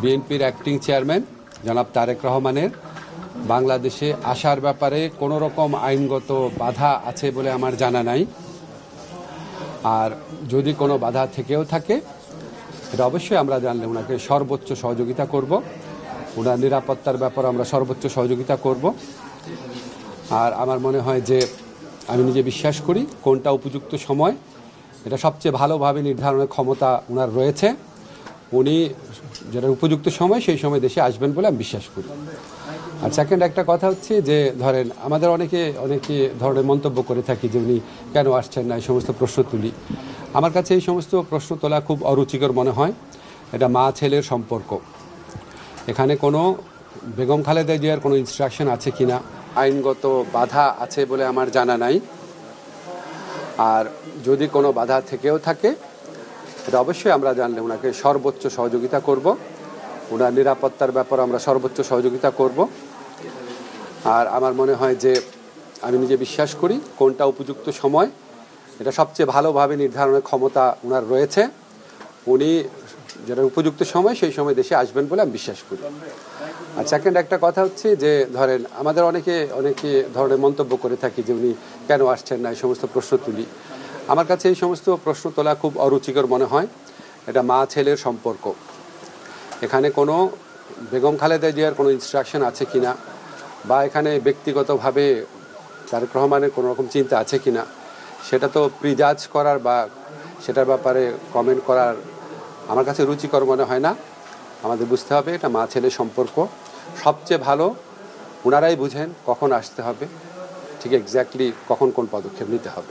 বিএনপির acting chairman জনাব তারেক রহমানের বাংলাদেশে আসার ব্যাপারে কোনো রকম আইনগত বাধা আছে বলে আমার জানা নাই। আর যদি কোনো বাধা থেকেও থাকে এটা অবশ্যই আমরা জানলে ওনাকে সর্বোচ্চ সহযোগিতা করব, ওনার নিরাপত্তার ব্যাপারে আমরা সর্বোচ্চ সহযোগিতা করব। আর আমার মনে হয় যে আমি নিজে বিশ্বাস করি কোনটা উপযুক্ত সময় এটা সবচেয়ে ভালোভাবে নির্ধারণের ক্ষমতা ওনার রয়েছে। উনি যেটা উপযুক্ত সময় সেই সময় দেশে আসবেন বলে আমি বিশ্বাস করি। আর সেকেন্ড একটা কথা হচ্ছে যে ধরেন আমাদের অনেকে ধরনের মন্তব্য করে থাকি যে উনি কেন আসছেন না, এই সমস্ত প্রশ্ন তুলি। আমার কাছে এই সমস্ত প্রশ্ন তোলা খুব অরুচিকর মনে হয়। এটা মা ছেলের সম্পর্ক, এখানে কোনো বেগম খালেদা জিয়ার কোনো ইনস্ট্রাকশন আছে কিনা, আইনগত বাধা আছে বলে আমার জানা নাই। আর যদি কোনো বাধা থেকেও থাকে এটা অবশ্যই আমরা জানলে ওনাকে সর্বোচ্চ সহযোগিতা করব, ওনার নিরাপত্তার ব্যাপারে আমরা সর্বোচ্চ সহযোগিতা করব। আর আমার মনে হয় যে আমি নিজে বিশ্বাস করি কোনটা উপযুক্ত সময় এটা সবচেয়ে ভালোভাবে নির্ধারণের ক্ষমতা ওনার রয়েছে। উনি যেটা উপযুক্ত সময় সেই সময় দেশে আসবেন বলে আমি বিশ্বাস করি। আর সেকেন্ড একটা কথা হচ্ছে যে ধরেন আমাদের অনেকে ধরনের মন্তব্য করে থাকি যে উনি কেন আসছেন না, এই সমস্ত প্রশ্ন তুলি। আমার কাছে এই সমস্ত প্রশ্ন তোলা খুব অরুচিকর মনে হয়। এটা মা ছেলের সম্পর্ক, এখানে কোনো বেগম খালেদা জিয়ার কোনো ইনস্ট্রাকশন আছে কিনা বা এখানে ব্যক্তিগতভাবে তারেক রহমানের কোনো রকম চিন্তা আছে কিনা সেটা তো প্রিজাজ করার বা সেটার ব্যাপারে কমেন্ট করার আমার কাছে রুচিকর মনে হয় না। আমাদের বুঝতে হবে এটা মা ছেলে সম্পর্ক, সবচেয়ে ভালো ওনারাই বুঝেন কখন আসতে হবে, ঠিক এক্স্যাক্টলি কখন কোন পদক্ষেপ নিতে হবে।